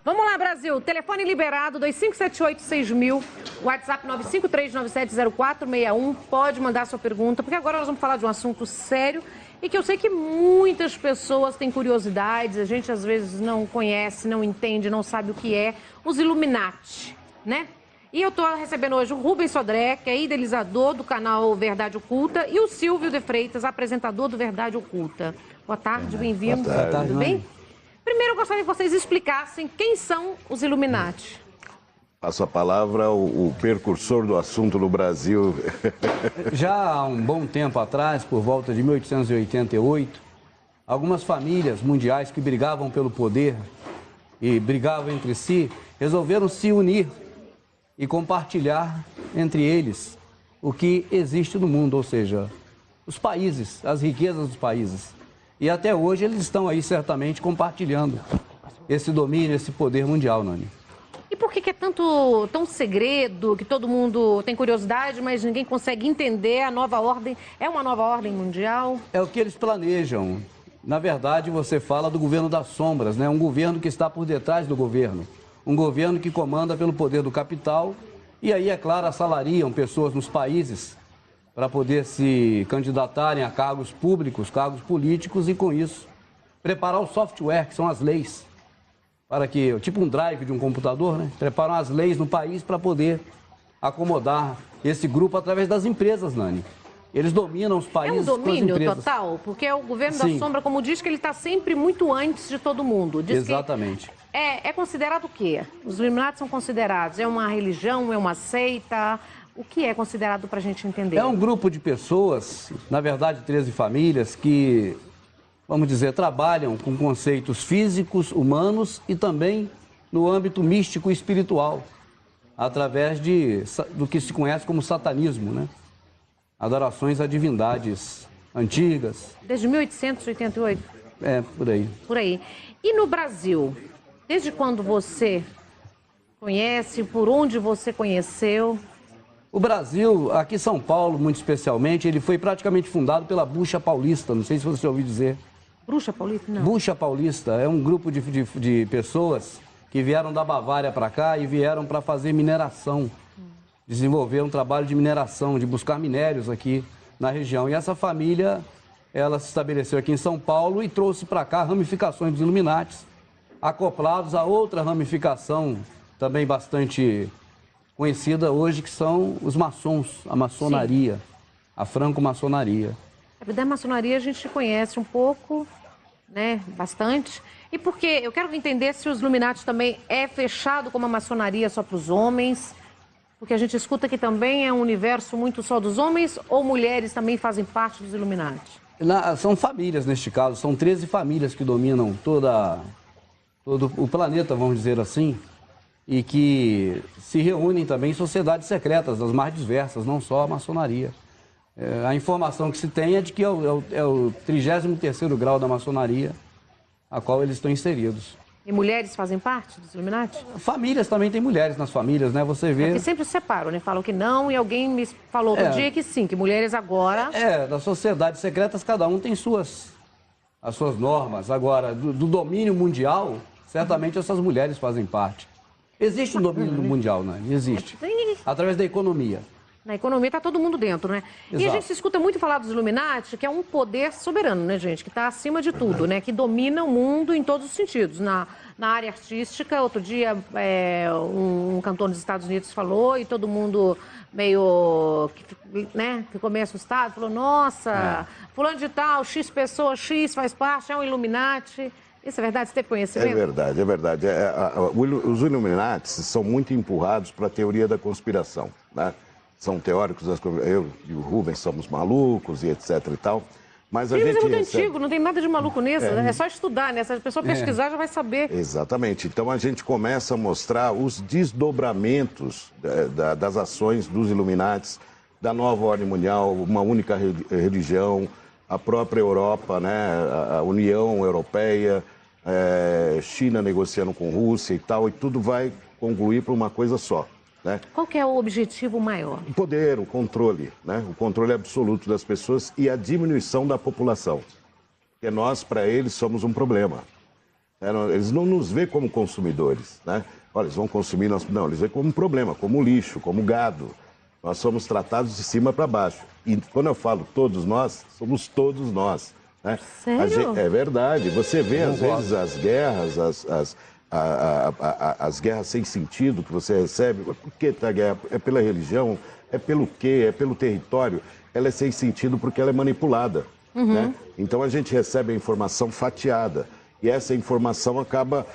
Vamos lá, Brasil. Telefone liberado, 2578-6000, WhatsApp 953970461. Pode mandar sua pergunta, porque agora nós vamos falar de um assunto sério e que eu sei que muitas pessoas têm curiosidades, a gente às vezes não conhece, não entende, não sabe o que é, os Illuminati, né? E eu estou recebendo hoje o Rubens Sodré, que é idealizador do canal Verdade Oculta, e o Silvio de Freitas, apresentador do Verdade Oculta. Boa tarde, bem-vindo. Boa tarde. Tudo bem? Primeiro, eu gostaria que vocês explicassem quem são os Illuminati. Passo a palavra ao precursor do assunto no Brasil. Já há um bom tempo atrás, por volta de 1888, algumas famílias mundiais que brigavam pelo poder e brigavam entre si, resolveram se unir e compartilhar entre eles o que existe no mundo, ou seja, os países, as riquezas dos países. E até hoje eles estão aí certamente compartilhando esse domínio, esse poder mundial, Nani. E por que é tão segredo, que todo mundo tem curiosidade, mas ninguém consegue entender a nova ordem? É uma nova ordem mundial? É o que eles planejam. Na verdade, você fala do governo das sombras, né? Um governo que está por detrás do governo. Um governo que comanda pelo poder do capital. E aí, é claro, assalariam pessoas nos países para poder se candidatarem a cargos públicos, cargos políticos e, com isso, preparar o software, que são as leis, para que, tipo um drive de um computador, né? Preparam as leis no país para poder acomodar esse grupo através das empresas, Nani. Eles dominam os países com as empresas. É um domínio total? Porque o governo Sim. da sombra, como diz, que ele está sempre muito antes de todo mundo. Diz Exatamente. Que é considerado o quê? Os Illuminati são considerados? É uma religião? É uma seita? O que é considerado para a gente entender? É um grupo de pessoas, na verdade 13 famílias, que, vamos dizer, trabalham com conceitos físicos, humanos e também no âmbito místico e espiritual, através do que se conhece como satanismo, né? Adorações a divindades antigas. Desde 1888? É, por aí. Por aí. E no Brasil, desde quando você conhece, por onde você conheceu? O Brasil, aqui em São Paulo, muito especialmente, ele foi praticamente fundado pela Bucha Paulista, não sei se você ouviu dizer. Bruxa Paulista? Não. Bucha Paulista é um grupo de pessoas que vieram da Bavária para cá e vieram para fazer mineração. Desenvolver um trabalho de mineração, de buscar minérios aqui na região. E essa família, ela se estabeleceu aqui em São Paulo e trouxe para cá ramificações dos Illuminatis, acoplados a outra ramificação também bastante conhecida hoje, que são os maçons, a maçonaria, sim, a franco-maçonaria. Da maçonaria a gente conhece um pouco, né, bastante. E porque eu quero entender se os Illuminati também é fechado como a maçonaria só para os homens, porque a gente escuta que também é um universo muito só dos homens, ou mulheres também fazem parte dos Illuminati? São famílias neste caso, são 13 famílias que dominam todo o planeta, vamos dizer assim, e que se reúnem também em sociedades secretas, das mais diversas, não só a maçonaria. A informação que se tem é de que é o 33º grau da maçonaria, a qual eles estão inseridos. E mulheres fazem parte dos Illuminati? Famílias também tem mulheres nas famílias, né? Você vê... Porque sempre separam, né? Falam que não, e alguém me falou outro dia que sim, que mulheres agora... Das sociedades secretas, cada um tem as suas normas. Agora, do domínio mundial, certamente essas mulheres fazem parte. Existe um domínio mundial, né? Existe. Através da economia. Na economia está todo mundo dentro, né? Exato. E a gente escuta muito falar dos Illuminati, que é um poder soberano, né, gente? Que está acima de tudo, né? Que domina o mundo em todos os sentidos. Na área artística, outro dia um cantor dos Estados Unidos falou e todo mundo meio, né, ficou meio assustado. Falou, nossa, fulano de tal, X pessoa, X faz parte, é um Illuminati. Isso é verdade? Você teve conhecimento? É verdade, é verdade. Os Illuminati são muito empurrados para a teoria da conspiração, né? São teóricos, eu e o Rubens somos malucos e etc e tal. Mas a gente é muito antigo, não tem nada de maluco nisso. É só estudar, né? Se a pessoa pesquisar, já vai saber. Exatamente. Então a gente começa a mostrar os desdobramentos das ações dos Illuminati, da nova ordem mundial, uma única religião, a própria Europa, né? A União Europeia, China negociando com Rússia e tal, e tudo vai concluir para uma coisa só. Né? Qual que é o objetivo maior? O poder, o controle, né? O controle absoluto das pessoas e a diminuição da população. Porque nós, para eles, somos um problema. Eles não nos veem como consumidores, né? Olha, eles vão consumir, não, eles veem como um problema, como lixo, como gado. Nós somos tratados de cima para baixo. E quando eu falo todos nós, somos todos nós. Né? Sério? É verdade. Você vê, às vezes, as guerras, as guerras sem sentido que você recebe. Por que a guerra? É pela religião? É pelo quê? É pelo território? Ela é sem sentido porque ela é manipulada. Né? Então a gente recebe a informação fatiada. E essa informação acaba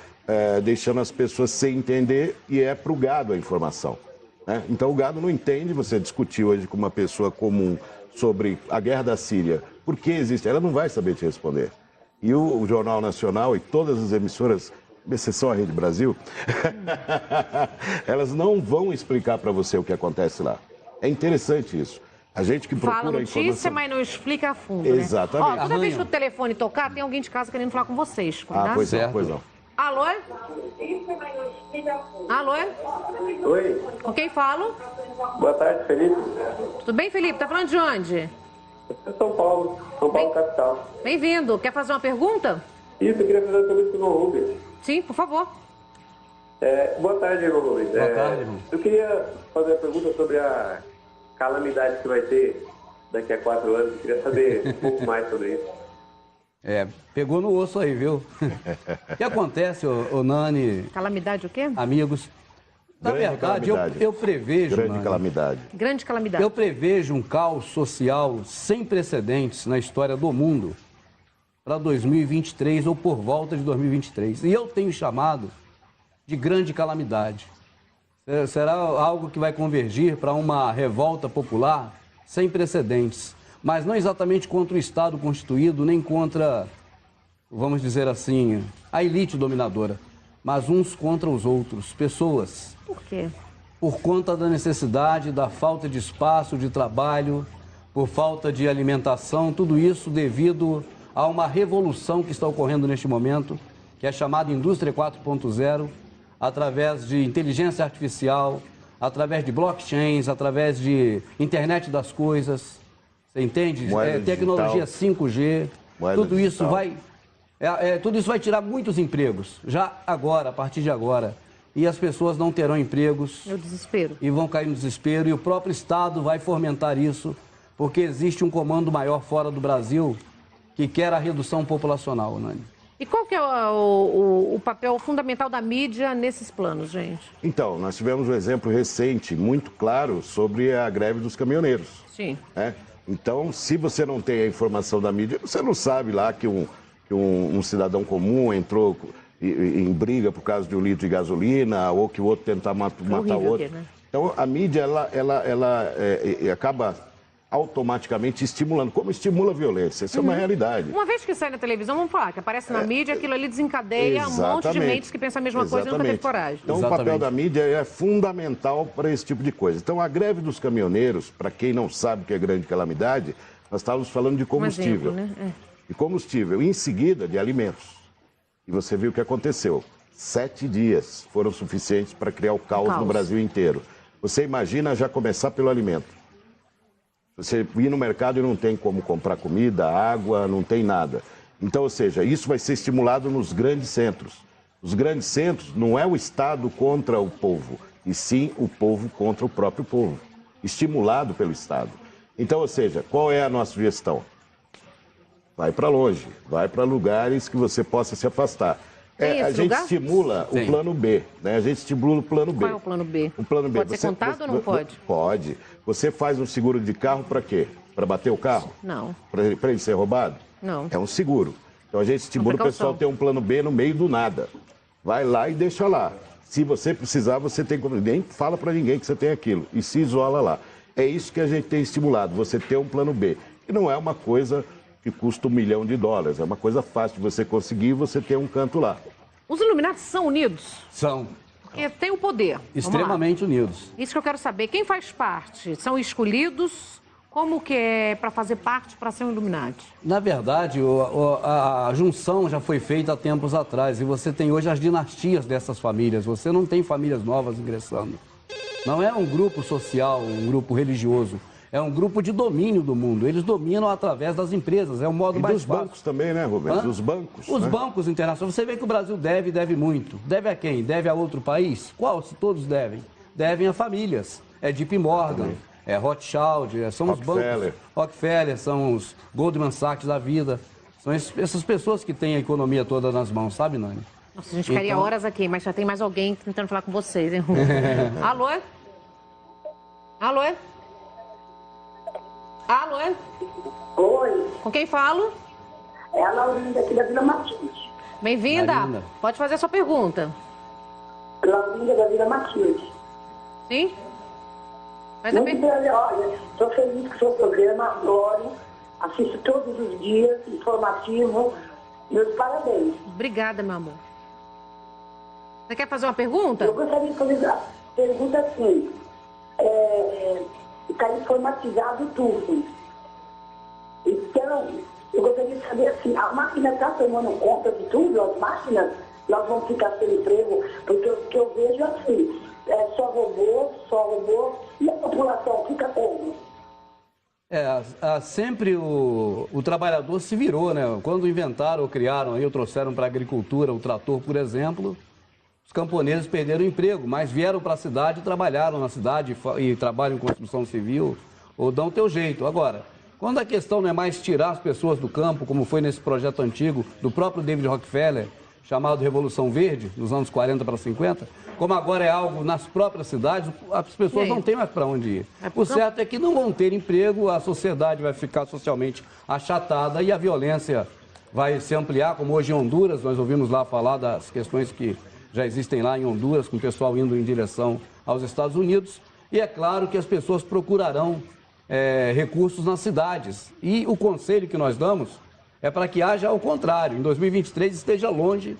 deixando as pessoas sem entender e é para o gado a informação. Né? Então o gado não entende. Você discutiu hoje com uma pessoa comum sobre a guerra da Síria. Por que existe? Ela não vai saber te responder. E o Jornal Nacional e todas as emissoras, exceção a Rede Brasil, elas não vão explicar para você o que acontece lá. É interessante isso. A gente que procura fala notícia, informação... mas não explica a fundo, Exatamente. Né? Ó, toda vez que o telefone tocar, tem alguém de casa querendo falar com vocês. Pois não, pois não. Alô? Alô? Oi. Com quem falo? Boa tarde, Felipe. Tudo bem, Felipe? Tá falando de onde? São Paulo capital. Bem-vindo. Quer fazer uma pergunta? Isso, eu queria fazer uma pergunta para o João Rubens. Sim, por favor. Boa tarde, João Rubens. Boa tarde, irmão. Eu queria fazer uma pergunta sobre a calamidade que vai ter daqui a 4 anos. Eu queria saber um pouco mais sobre isso. Pegou no osso aí, viu? O que acontece, ô Nani, Calamidade o quê? amigos? Na Grande verdade, calamidade. eu prevejo, Grande Nani, calamidade. Grande calamidade. eu prevejo um caos social sem precedentes na história do mundo para 2023 ou por volta de 2023. E eu tenho chamado de grande calamidade. Será algo que vai convergir para uma revolta popular sem precedentes, mas não exatamente contra o Estado constituído, nem contra, vamos dizer assim, a elite dominadora, mas uns contra os outros, pessoas. Por quê? Por conta da necessidade, da falta de espaço, de trabalho, por falta de alimentação, tudo isso devido a uma revolução que está ocorrendo neste momento, que é chamada Indústria 4.0, através de inteligência artificial, através de blockchains, através de internet das coisas, você entende? Tecnologia 5G, tudo isso vai... tudo isso vai tirar muitos empregos, já agora, a partir de agora. E as pessoas não terão empregos. É o desespero. E vão cair no desespero. E o próprio Estado vai fomentar isso, porque existe um comando maior fora do Brasil que quer a redução populacional, Nani. E qual que é o papel fundamental da mídia nesses planos, gente? Então, nós tivemos um exemplo recente, muito claro, sobre a greve dos caminhoneiros. Sim. Então, se você não tem a informação da mídia, você não sabe lá que um cidadão comum entrou em briga por causa de 1 litro de gasolina, ou que o outro tentar matar o outro. Né? Então, a mídia, ela acaba automaticamente estimulando, como estimula a violência. Isso é uma realidade. Uma vez que sai na televisão, vamos falar, que aparece na mídia, aquilo ali desencadeia um monte de mentes que pensam a mesma coisa e nunca teve coragem. Então, o papel da mídia é fundamental para esse tipo de coisa. Então, a greve dos caminhoneiros, para quem não sabe o que é grande calamidade, nós estávamos falando de combustível. Um exemplo, né? De combustível, em seguida de alimentos. E você viu o que aconteceu. 7 dias foram suficientes para criar o caos no Brasil inteiro. Você imagina já começar pelo alimento. Você ir no mercado e não tem como comprar comida, água, não tem nada. Então, ou seja, isso vai ser estimulado nos grandes centros. Os grandes centros não é o Estado contra o povo, e sim o povo contra o próprio povo, estimulado pelo Estado. Então, ou seja, qual é a nossa sugestão? Vai para longe, vai para lugares que você possa se afastar. A gente estimula o plano B, né? A gente estimula o plano B. Qual é o plano B? O plano B. Pode ser contado ou não pode? Pode. Você faz um seguro de carro para quê? Para bater o carro? Não. Para ele ser roubado? Não. É um seguro. Então a gente estimula o pessoal ter um plano B no meio do nada. Vai lá e deixa lá. Se você precisar, você tem como... Nem fala para ninguém que você tem aquilo. E se isola lá. É isso que a gente tem estimulado, você ter um plano B. E não é uma coisa que custa $1 milhão. É uma coisa fácil de você conseguir e você ter um canto lá. Os Illuminati são unidos? São. Porque tem o poder. Extremamente unidos. Isso que eu quero saber. Quem faz parte? São escolhidos Como que é para fazer parte, para ser um Illuminati? Na verdade, a junção já foi feita há tempos atrás e você tem hoje as dinastias dessas famílias. Você não tem famílias novas ingressando. Não é um grupo social, um grupo religioso. É um grupo de domínio do mundo. Eles dominam através das empresas. É o modo mais fácil. E dos bancos também, né, Rubens? Os bancos. Os bancos internacionais. Você vê que o Brasil deve muito. Deve a quem? Deve a outro país? Qual? Se todos devem. Devem a famílias. É JP Morgan, é Rothschild, são os bancos. Rockefeller, são os Goldman Sachs da vida. São essas pessoas que têm a economia toda nas mãos, sabe, Nani? Nossa, a gente ficaria horas aqui, mas já tem mais alguém tentando falar com vocês, hein? Alô? Alô? Alô? Oi, Com quem falo? é a Laurinda aqui da Vila Matilde. Bem-vinda. Pode fazer a sua pergunta. Laurinda da Vila Matilde. Sim? Mas Muito bem, olha, estou feliz com o seu programa, adoro, assisto todos os dias, informativo, meus parabéns. Obrigada, meu amor. Você quer fazer uma pergunta? Eu gostaria de fazer a pergunta assim, está informatizado tudo. Então, eu gostaria de saber assim, a máquina está tomando conta de tudo? As máquinas, nós vamos ficar sem emprego? Porque o que eu vejo assim, é só robô, e a população fica como? Sempre o trabalhador se virou, né? Quando inventaram ou criaram aí, ou trouxeram para a agricultura o trator, por exemplo, os camponeses perderam o emprego, mas vieram para a cidade e trabalharam na cidade e trabalham em construção civil, ou dão o teu jeito. Agora, quando a questão não é mais tirar as pessoas do campo, como foi nesse projeto antigo do próprio David Rockefeller, chamado Revolução Verde, nos anos 40 para 50, como agora é algo nas próprias cidades, as pessoas não têm mais para onde ir. O certo é que não vão ter emprego, a sociedade vai ficar socialmente achatada e a violência vai se ampliar, como hoje em Honduras, nós ouvimos lá falar das questões que já existem lá em Honduras, com o pessoal indo em direção aos Estados Unidos, e é claro que as pessoas procurarão recursos nas cidades. E o conselho que nós damos é para que haja ao contrário, em 2023 esteja longe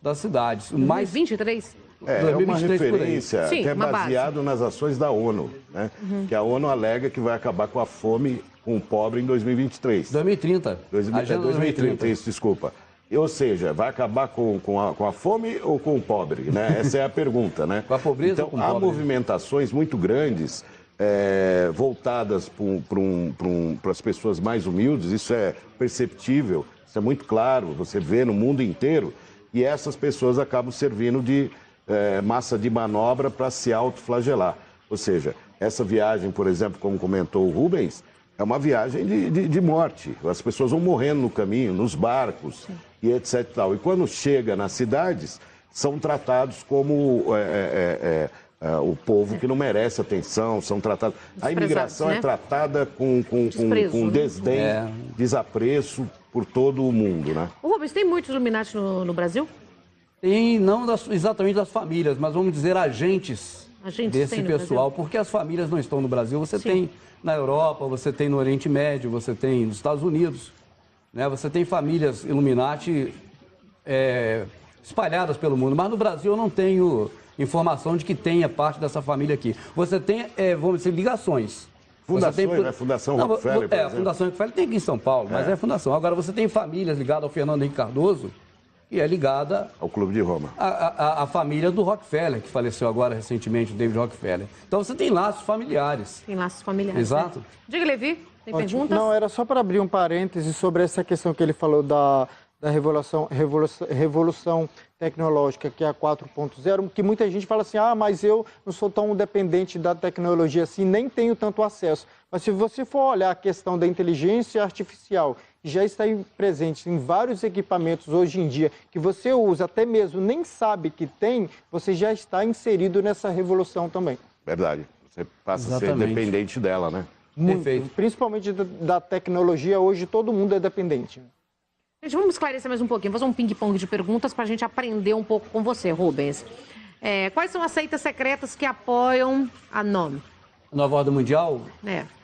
das cidades. 2023? É uma referência que é baseado nas ações da ONU, né? Que a ONU alega que vai acabar com a fome com o pobre em 2023. 2030. Agenda 2030, isso, desculpa. Ou seja, vai acabar com a fome ou com o pobre, né? Essa é a pergunta, né? Com a pobreza então, ou com o há pobre? movimentações muito grandes voltadas para as pessoas mais humildes, isso é perceptível, isso é muito claro, você vê no mundo inteiro, e essas pessoas acabam servindo de massa de manobra para se autoflagelar. Ou seja, essa viagem, por exemplo, como comentou o Rubens, é uma viagem de morte. As pessoas vão morrendo no caminho, nos barcos, e etc. E tal. E quando chega nas cidades, são tratados como o povo que não merece atenção, são tratados... A imigração é tratada com desdém, desapreço por todo o mundo, né? Ô, Rubens, tem muitos Illuminati no Brasil? Tem, não exatamente das famílias, mas vamos dizer agentes desse pessoal, porque as famílias não estão no Brasil. Você tem na Europa, você tem no Oriente Médio, você tem nos Estados Unidos, né? Você tem famílias Illuminati espalhadas pelo mundo, mas no Brasil eu não tenho informação de que tenha parte dessa família aqui. Você tem, vamos dizer, ligações. Fundações, né? Fundação Rockefeller, por exemplo. A Fundação Rockefeller tem aqui em São Paulo, mas é fundação. Agora, você tem famílias ligadas ao Fernando Henrique Cardoso, que é ligada ao Clube de Roma. A família do Rockefeller, que faleceu agora recentemente, o David Rockefeller. Então, você tem laços familiares. Tem laços familiares. Exato. Né? Diga, Levi, tem perguntas? Não, era só para abrir um parêntese sobre essa questão que ele falou da revolução tecnológica, que é a 4.0, que muita gente fala assim, mas eu não sou tão dependente da tecnologia assim, nem tenho tanto acesso. Mas se você for olhar a questão da inteligência artificial, que já está presente em vários equipamentos hoje em dia, que você usa, até mesmo nem sabe que tem, você já está inserido nessa revolução também. Verdade. Você passa a ser dependente dela, né? Muito. Principalmente da tecnologia, hoje todo mundo é dependente. Gente, vamos esclarecer mais um pouquinho, fazer um ping-pong de perguntas para a gente aprender um pouco com você, Rubens. Quais são as seitas secretas que apoiam a NOM? A Nova Ordem Mundial?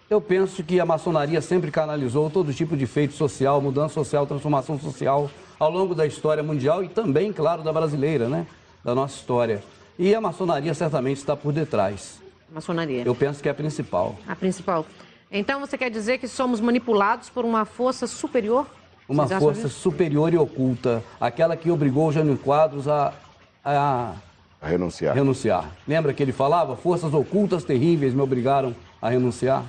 Eu penso que a maçonaria sempre canalizou todo tipo de feito social, mudança social, transformação social ao longo da história mundial e também, claro, da brasileira, né? Da nossa história. E a maçonaria certamente está por detrás. Maçonaria. Eu penso que é a principal. A principal. Então você quer dizer que somos manipulados por uma força superior? Uma força superior e oculta, aquela que obrigou o Jânio Quadros a renunciar. Lembra que ele falava? Forças ocultas terríveis me obrigaram a renunciar.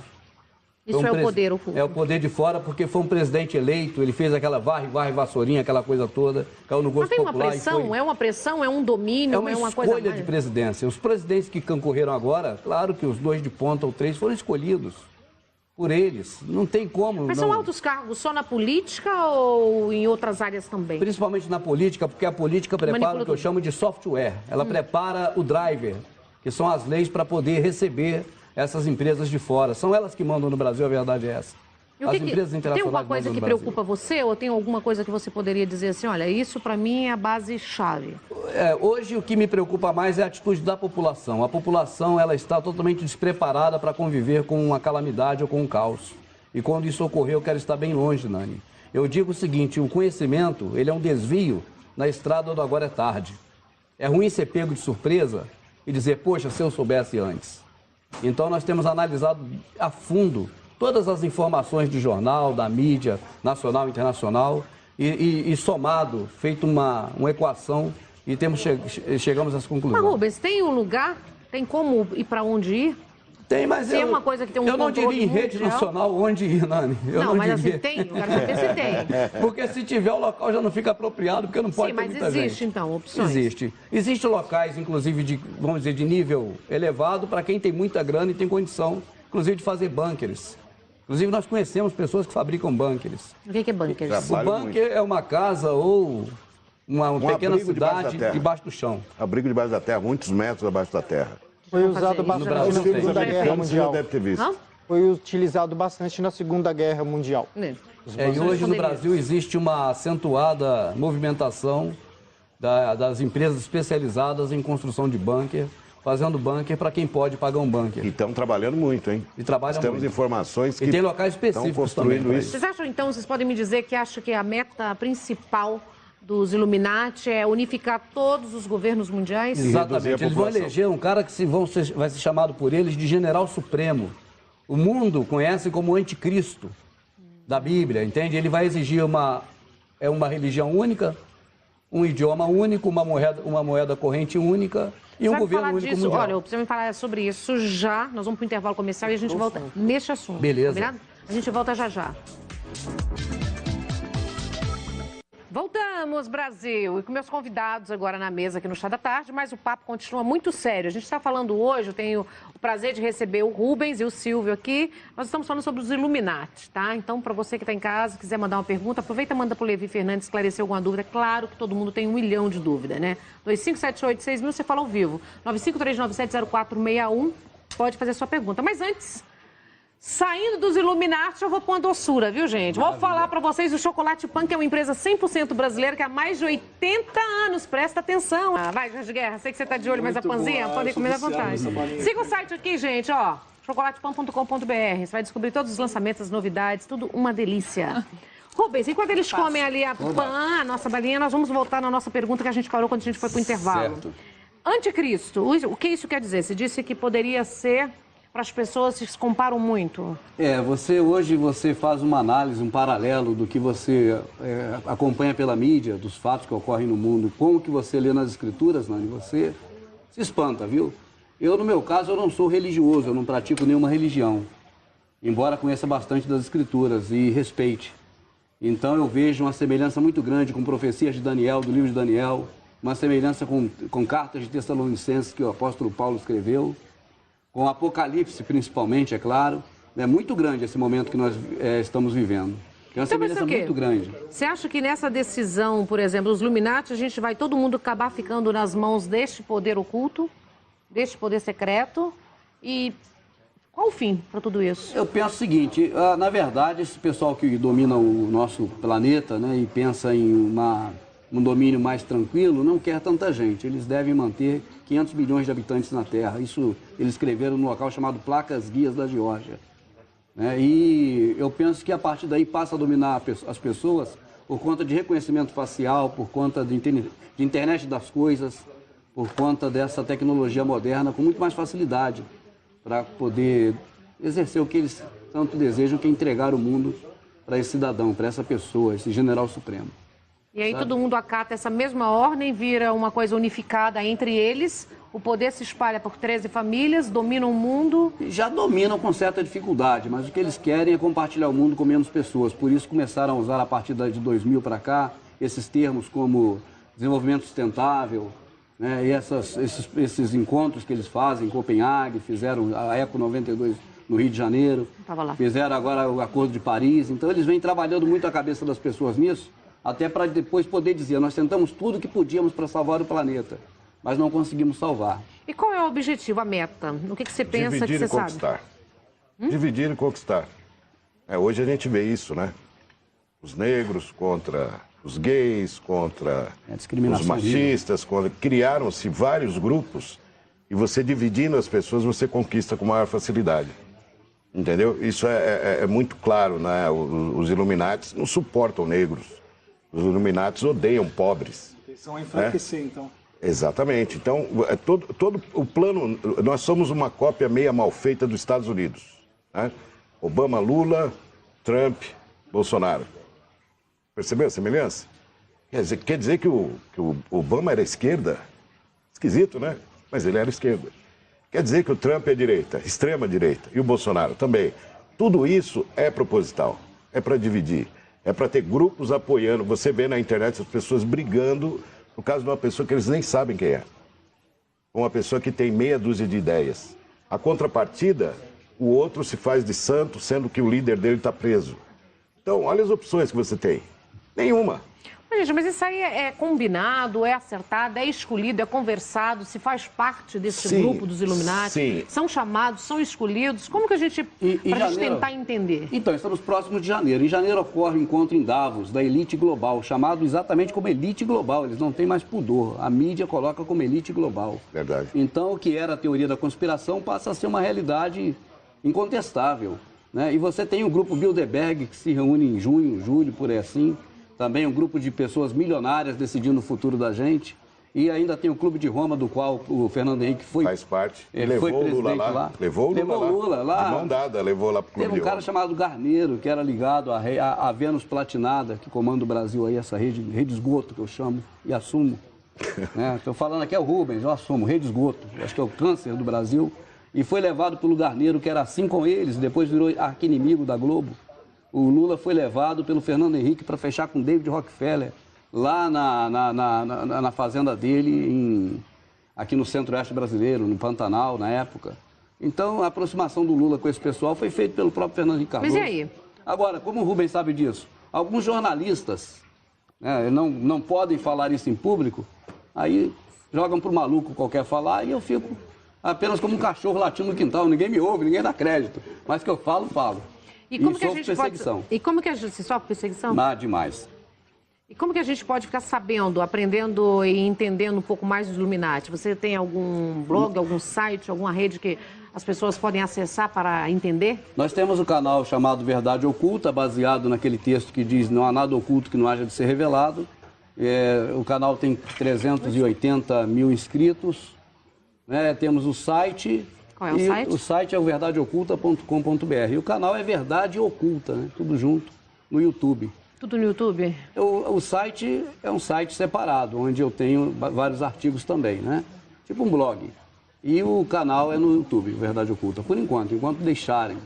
Isso é o poder oculto. É o poder de fora, porque foi um presidente eleito, ele fez aquela varre, vassourinha, aquela coisa toda, caiu no gosto popular. Mas tem uma pressão, é uma pressão, é um domínio, é uma coisa escolha de presidência. Os presidentes que concorreram agora, claro que os 2 de ponta ou 3 foram escolhidos por eles. Não tem como. Mas são altos cargos só na política ou em outras áreas também? Principalmente na política, porque a política prepara o que eu chamo de software. Ela prepara o driver, que são as leis para poder receber essas empresas de fora. São elas que mandam no Brasil, a verdade é essa. As empresas internacionais. Tem alguma coisa que preocupa você ou tem alguma coisa que você poderia dizer assim, olha, isso para mim é a base-chave? Hoje o que me preocupa mais é a atitude da população. A população ela está totalmente despreparada para conviver com uma calamidade ou com um caos. E quando isso ocorrer, eu quero estar bem longe, Nani. Eu digo o seguinte, o conhecimento ele é um desvio na estrada do agora é tarde. É ruim ser pego de surpresa e dizer, poxa, se eu soubesse antes. Então, nós temos analisado a fundo todas as informações de jornal, da mídia nacional e internacional e somado, feito uma equação e chegamos às conclusões. Mas, Rubens, tem um lugar? Tem como ir para onde ir? Tem, mas é uma coisa que tem um eu não diria em rede nacional onde ir, Nani. Não, mas diria. Assim, tem? Eu quero saber se tem. Porque se tiver, o local já não fica apropriado, porque não pode ter muita gente. Sim, mas existe, então, opções? Existe. Existem locais, inclusive, vamos dizer, de nível elevado, para quem tem muita grana e tem condição, inclusive, de fazer bunkers. Inclusive, nós conhecemos pessoas que fabricam bunkers. O que é bunkers? O bunker é uma casa ou uma pequena cidade debaixo do chão. Abrigo debaixo da terra, muitos metros abaixo da terra. Foi usado bastante na Segunda Guerra Mundial. Deve ter visto. Foi utilizado bastante na Segunda Guerra Mundial. E hoje no Brasil existe uma acentuada movimentação das empresas especializadas em construção de bunker, fazendo bunker para quem pode pagar um bunker. E estão trabalhando muito, hein? E trabalham Temos muito. Informações que e tem locais específicos também. Isso. Vocês acham, então, vocês podem me dizer que acham que a meta principal dos Illuminati é unificar todos os governos mundiais? Exatamente. Eles vão eleger um cara que vai ser chamado por eles de General Supremo. O mundo conhece como anticristo da Bíblia, entende? Ele vai exigir uma religião única, um idioma único, uma moeda corrente única e um governo único mundial. Olha, eu preciso me falar sobre isso já. Nós vamos para o intervalo comercial e a gente volta neste assunto. Beleza. Combinado? A gente volta já já. Voltamos, Brasil! E com meus convidados agora na mesa aqui no Chá da Tarde, mas o papo continua muito sério. A gente está falando hoje, eu tenho o prazer de receber o Rubens e o Silvio aqui. Nós estamos falando sobre os Illuminati, tá? Então, para você que está em casa, quiser mandar uma pergunta, aproveita e manda para o Levi Fernandes esclarecer alguma dúvida. Claro que todo mundo tem 1 milhão de dúvidas, né? 2578-6000, você fala ao vivo. 9539704661, pode fazer a sua pergunta. Mas antes... Saindo dos Illuminati, eu vou pôr uma doçura, viu, gente? Vou falar para vocês, o Chocolate Pan, que é uma empresa 100% brasileira, que há mais de 80 anos, presta atenção. Vai, Jorge Guerra, sei que você tá de olho, mas a panzinha, podem comer à vontade. Siga o site aqui, gente, ó, chocolatepan.com.br. Você vai descobrir todos os lançamentos, as novidades, tudo uma delícia. Rubens, enquanto eles comem ali a pan, a nossa balinha, nós vamos voltar na nossa pergunta que a gente parou quando a gente foi pro intervalo. Certo. Anticristo, o que isso quer dizer? Você disse que poderia ser... para as pessoas que se comparam muito? Hoje você faz uma análise, um paralelo do que você acompanha pela mídia, dos fatos que ocorrem no mundo, com o que você lê nas escrituras, Nani, você se espanta, viu? Eu, no meu caso, eu não sou religioso, eu não pratico nenhuma religião, embora conheça bastante das escrituras e respeite. Então eu vejo uma semelhança muito grande com profecias de Daniel, do livro de Daniel, uma semelhança com cartas de Tessalonicenses que o apóstolo Paulo escreveu, com Apocalipse, principalmente, é claro. É muito grande esse momento que nós estamos vivendo. É uma semelhança muito grande. Você acha que nessa decisão, por exemplo, os Illuminati, a gente vai todo mundo acabar ficando nas mãos deste poder oculto, deste poder secreto? E qual o fim para tudo isso? Eu penso o seguinte, na verdade, esse pessoal que domina o nosso planeta, né, e pensa em um domínio mais tranquilo, não quer tanta gente. Eles devem manter 500 milhões de habitantes na Terra. Isso eles escreveram no local chamado Placas Guias da Geórgia. E eu penso que a partir daí passa a dominar as pessoas por conta de reconhecimento facial, por conta de internet das coisas, por conta dessa tecnologia moderna com muito mais facilidade para poder exercer o que eles tanto desejam, que é entregar o mundo para esse cidadão, para essa pessoa, esse general supremo. E aí todo mundo acata essa mesma ordem, vira uma coisa unificada entre eles, o poder se espalha por 13 famílias, dominam o mundo. Já dominam com certa dificuldade, mas o que eles querem é compartilhar o mundo com menos pessoas. Por isso começaram a usar, a partir de 2000 para cá, esses termos como desenvolvimento sustentável, né? E esses encontros que eles fazem em Copenhague, fizeram a Eco 92 no Rio de Janeiro, fizeram agora o Acordo de Paris. Então eles vêm trabalhando muito a cabeça das pessoas nisso, até para depois poder dizer, nós tentamos tudo que podíamos para salvar o planeta, mas não conseguimos salvar. E qual é o objetivo, a meta? No que você pensa que você sabe? Dividir e conquistar. Hoje a gente vê isso, né? Os negros contra os gays, contra os machistas, criaram-se vários grupos e você dividindo as pessoas, você conquista com maior facilidade. Entendeu? Isso é muito claro, né? Os Illuminatis não suportam negros. Os Illuminatis odeiam pobres. Eles são a enfraquecer, então. Exatamente. Então, todo o plano... Nós somos uma cópia meia mal feita dos Estados Unidos. Né? Obama, Lula, Trump, Bolsonaro. Percebeu a semelhança? Quer dizer que o Obama era esquerda? Esquisito, né? Mas ele era esquerda. Quer dizer que o Trump é direita, extrema direita, e o Bolsonaro também. Tudo isso é proposital, é para dividir, é para ter grupos apoiando. Você vê na internet as pessoas brigando por causa de uma pessoa que eles nem sabem quem é. Uma pessoa que tem meia dúzia de ideias. A contrapartida, o outro se faz de santo, sendo que o líder dele está preso. Então, olha as opções que você tem. Nenhuma. Gente, mas isso aí é combinado, é acertado, é escolhido, é conversado, se faz parte desse grupo dos Illuminati? Sim. São chamados, são escolhidos? Como que a gente, para a gente tentar entender? Então, estamos próximos de janeiro. Em janeiro ocorre um encontro em Davos, da elite global, chamado exatamente como elite global. Eles não têm mais pudor. A mídia coloca como elite global. Verdade. Então, o que era a teoria da conspiração passa a ser uma realidade incontestável, né? E você tem o grupo Bilderberg, que se reúne em junho, julho, por aí assim. Também um grupo de pessoas milionárias decidindo o futuro da gente. E ainda tem o Clube de Roma, do qual o Fernando Henrique faz parte. Ele foi presidente lá. Levou o Lula lá. De mão dada, levou lá para o Clube de Roma. Teve um cara chamado Garneiro, que era ligado à Vênus Platinada, que comanda o Brasil aí, essa rede esgoto que eu chamo e assumo. Estou falando aqui é o Rubens, eu assumo, rede esgoto. Acho que é o câncer do Brasil. E foi levado pelo Garneiro, que era assim com eles, depois virou arqui-inimigo da Globo. O Lula foi levado pelo Fernando Henrique para fechar com David Rockefeller, lá na fazenda dele, aqui no centro-oeste brasileiro, no Pantanal, na época. Então, a aproximação do Lula com esse pessoal foi feita pelo próprio Fernando Henrique Cardoso. Mas e aí? Agora, como o Rubens sabe disso, alguns jornalistas não podem falar isso em público, aí jogam para o maluco qualquer falar e eu fico apenas como um cachorro latindo no quintal. Ninguém me ouve, ninguém dá crédito. Mas que eu falo, falo. E como que a gente perseguição. pode... E como que a gente... Você sofre perseguição? Demais. E como que a gente pode ficar sabendo, aprendendo e entendendo um pouco mais dos Illuminati? Você tem algum blog, algum site, alguma rede que as pessoas podem acessar para entender? Nós temos o canal chamado Verdade Oculta, baseado naquele texto que diz não há nada oculto que não haja de ser revelado. O canal tem 380 mil inscritos. Temos o site... Qual é o site? O site é o verdadeoculta.com.br. E o canal é Verdade Oculta, né? Tudo junto, no YouTube. Tudo no YouTube? O site é um site separado, onde eu tenho vários artigos também, né? Tipo um blog. E o canal é no YouTube, Verdade Oculta, por enquanto deixarem.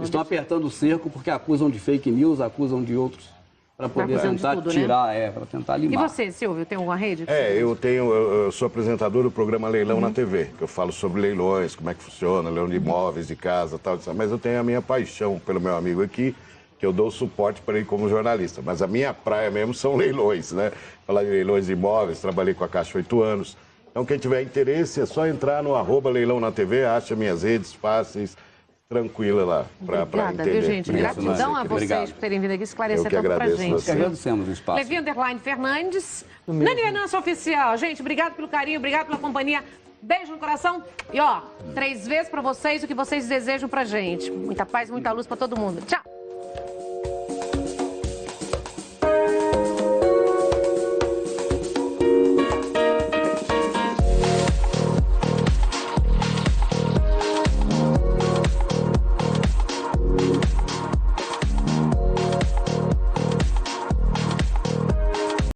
Estão apertando o cerco porque acusam de fake news, acusam de outros, para poder tentar tirar, para tentar limar. E você, Silvio, tem alguma rede? Eu sou apresentador do programa Leilão na TV, que eu falo sobre leilões, como é que funciona, leilão de imóveis, de casa, tal, mas eu tenho a minha paixão pelo meu amigo aqui, que eu dou suporte para ele como jornalista, mas a minha praia mesmo são leilões, né? Falar de leilões de imóveis, trabalhei com a Caixa 8 anos, então quem tiver interesse é só entrar no @leilão na TV, acha minhas redes fáceis, tranquila lá, para entender. Viu, gente? Gratidão a vocês por terem vindo aqui esclarecer tudo pra gente. Que agradecemos o espaço. Levi_Fernandes, Nani Venâncio Oficial. Gente, obrigado pelo carinho, obrigado pela companhia. Beijo no coração. E 3 vezes pra vocês o que vocês desejam pra gente. Muita paz, muita luz pra todo mundo. Tchau.